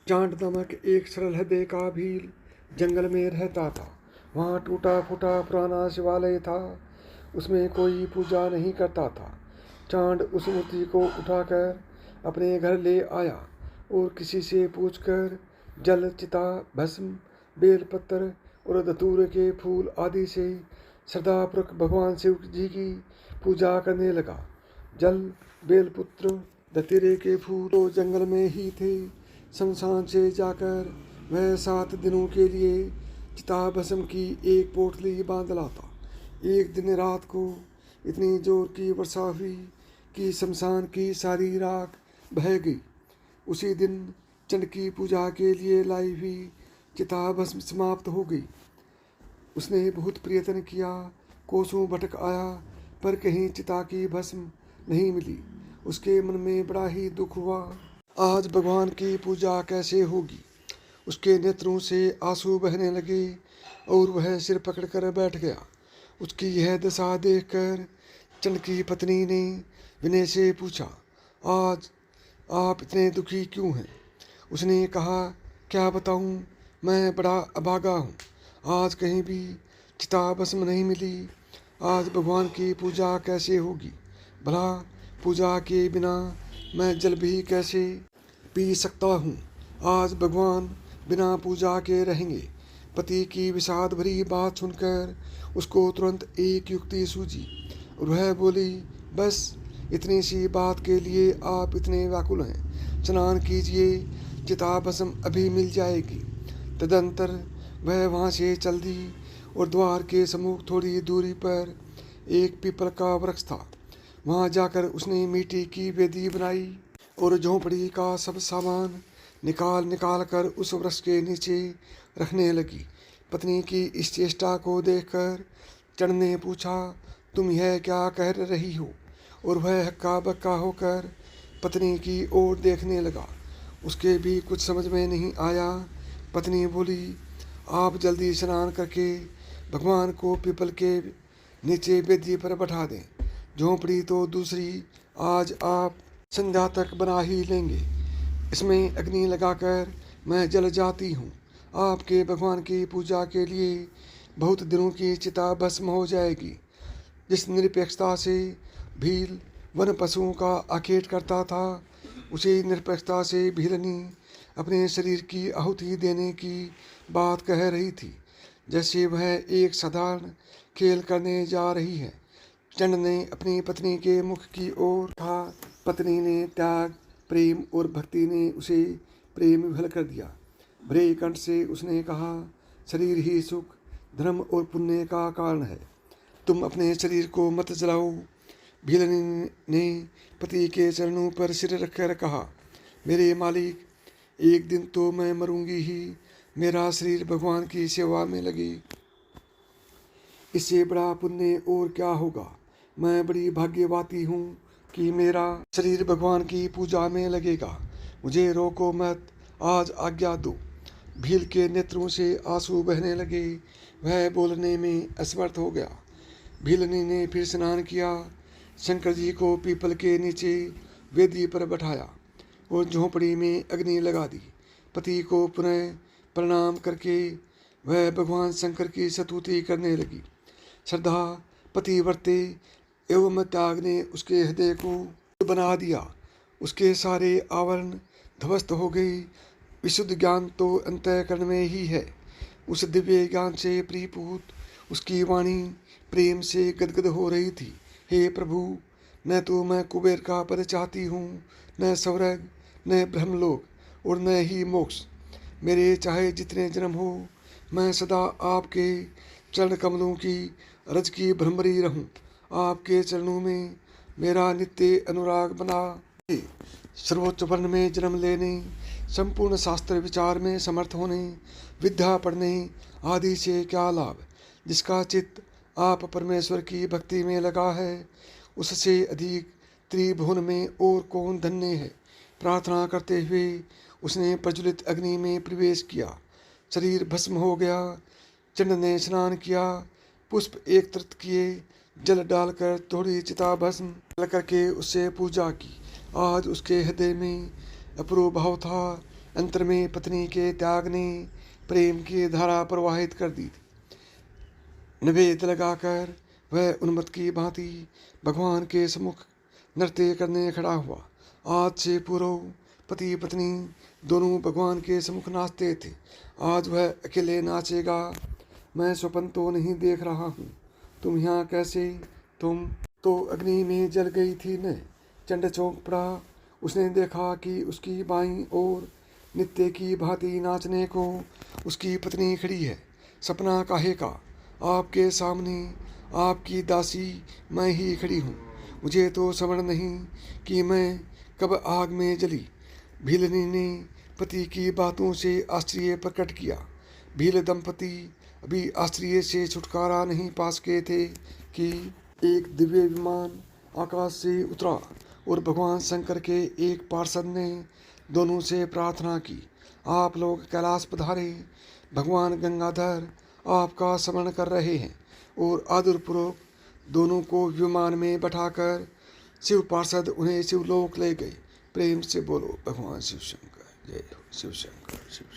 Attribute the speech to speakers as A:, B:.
A: चांद नमक एक सरल हृदय का भील जंगल में रहता था। वहाँ टूटा फूटा पुराना शिवालय था। उसमें कोई पूजा नहीं करता था। चांद उस मूर्ति को उठाकर अपने घर ले आया और किसी से पूछकर जल, चिता, भस्म, बेलपत्र और धतूरे के फूल आदि से श्रद्धापूर्वक भगवान शिव जी की पूजा करने लगा। जल, बेलपुत्र, धतूरे के फूल तो जंगल में ही थे। शमशान से जाकर वह 7 दिनों के लिए चिता भस्म की एक पोटली बांध लाता। एक दिन रात को इतनी जोर की वर्षा हुई कि शमशान की सारी राख बह गई। उसी दिन चंड की पूजा के लिए लाई हुई चिता भस्म समाप्त हो गई। उसने बहुत प्रयत्न किया, कोसों भटक आया, पर कहीं चिता की भस्म नहीं मिली। उसके मन में बड़ा ही दुख हुआ। आज भगवान की पूजा कैसे होगी? उसके नेत्रों से आंसू बहने लगे और वह सिर पकड़कर बैठ गया। उसकी यह दशा देखकर चंद की पत्नी ने विनय से पूछा, आज आप इतने दुखी क्यों हैं? उसने कहा, क्या बताऊं, मैं बड़ा अभागा हूँ। आज कहीं भी चिता भस्म नहीं मिली। आज भगवान की पूजा कैसे होगी? भला पूजा के बिना मैं जल भी कैसे पी सकता हूँ? आज भगवान बिना पूजा के रहेंगे। पति की विषाद भरी बात सुनकर उसको तुरंत एक युक्ति सूझी और वह बोली, बस इतनी सी बात के लिए आप इतने व्याकुल हैं? स्नान कीजिए, चिता भस्म अभी मिल जाएगी। तदंतर वह वहाँ से चल दी और द्वार के सम्मुख थोड़ी दूरी पर एक पीपल का वृक्ष था। वहाँ जाकर उसने मिट्टी की वेदी बनाई और झोंपड़ी का सब सामान निकाल निकाल कर उस वृक्ष के नीचे रखने लगी। पत्नी की इस चेष्टा को देखकर चंद ने पूछा, तुम यह क्या कह रही हो? और वह हक्का बक्का होकर पत्नी की ओर देखने लगा। उसके भी कुछ समझ में नहीं आया। पत्नी बोली, आप जल्दी स्नान करके भगवान को पीपल के नीचे वेदी पर बैठा दें। झोंपड़ी तो दूसरी आज आप संध्या तक बना ही लेंगे। इसमें अग्नि लगाकर मैं जल जाती हूँ। आपके भगवान की पूजा के लिए बहुत दिनों की चिता भस्म हो जाएगी। जिस निरपेक्षता से भील वन पशुओं का आखेट करता था, उसी निरपेक्षता से भीलनी अपने शरीर की आहुति देने की बात कह रही थी, जैसे वह एक साधारण खेल करने जा रही है। चंड ने अपनी पत्नी के मुख की ओर था। पत्नी ने त्याग, प्रेम और भक्ति ने उसे प्रेम विह्वल कर दिया। भरे कंठ से उसने कहा, शरीर ही सुख, धर्म और पुण्य का कारण है। तुम अपने शरीर को मत जलाओ। भीलनी ने पति के चरणों पर सिर रखकर कहा, मेरे मालिक, एक दिन तो मैं मरूंगी ही। मेरा शरीर भगवान की सेवा में लगे, इससे बड़ा पुण्य और क्या होगा? मैं बड़ी भाग्यवती हूँ कि मेरा शरीर भगवान की पूजा में लगेगा। मुझे रोको मत, आज आज्ञा दो। भील के नेत्रों से आंसू बहने लगे। वह बोलने में असमर्थ हो गया। भीलनी ने फिर स्नान किया, शंकर जी को पीपल के नीचे वेदी पर बैठाया और झोंपड़ी में अग्नि लगा दी। पति को पुनः प्रणाम करके वह भगवान शंकर की स्तुति करने लगी। श्रद्धा, पतिव्रते एवं त्याग ने उसके हृदय को बना दिया। उसके सारे आवरण ध्वस्त हो गए। विशुद्ध ज्ञान तो अंतःकरण में ही है। उस दिव्य ज्ञान से परिपूत उसकी वाणी प्रेम से गदगद हो रही थी। हे प्रभु, न तो मैं कुबेर का पद चाहती हूँ, न स्वर्ग, न ब्रह्मलोक और न ही मोक्ष। मेरे चाहे जितने जन्म हो, मैं सदा आपके चरण कमलों की रज की भ्रमरी रहूं। आपके चरणों में मेरा नित्य अनुराग बना रहे। सर्वोच्च वर्ण में जन्म लेने, संपूर्ण शास्त्र विचार में समर्थ होने, विद्या पढ़ने आदि से क्या लाभ? जिसका चित्त आप परमेश्वर की भक्ति में लगा है, उससे अधिक त्रिभुवन में और कौन धन्य है? प्रार्थना करते हुए उसने प्रज्वलित अग्नि में प्रवेश किया। शरीर भस्म हो गया। चंड ने स्नान किया, पुष्प एकत्रित किए, जल डालकर थोड़ी चिता भस्म जल करके उससे पूजा की। आज उसके हृदय में अपूर्व भाव था। अंतर में पत्नी के त्याग ने प्रेम की धारा प्रवाहित कर दी थी। निवेद लगाकर वह उन्मत्त की भांति भगवान के सम्मुख नृत्य करने खड़ा हुआ। आज से पूर्व पति पत्नी दोनों भगवान के सम्मुख नाचते थे, आज वह अकेले नाचेगा। मैं स्वप्न तो नहीं देख रहा हूँ। तुम यहाँ कैसे? तुम तो अग्नि में जल गई थी न। चंड चौंक पड़ा। उसने देखा कि उसकी बाईं ओर नित्य की भांति नाचने को उसकी पत्नी खड़ी है। सपना काहे का? आपके सामने आपकी दासी मैं ही खड़ी हूँ। मुझे तो समझ नहीं कि मैं कब आग में जली। भीलनी ने पति की बातों से आश्चर्य प्रकट किया। भील दंपति अभी आश्चर्य से छुटकारा नहीं पा सके थे कि एक दिव्य विमान आकाश से उतरा और भगवान शंकर के एक पार्षद ने दोनों से प्रार्थना की, आप लोग कैलाश पधारे। भगवान गंगाधर आपका स्मरण कर रहे हैं। और आदरपूर्वक दोनों को विमान में बैठाकर शिव पार्षद उन्हें शिवलोक ले गए। प्रेम से बोलो भगवान शिव शंकर जय हो। शिव शंकर शिव शंकर।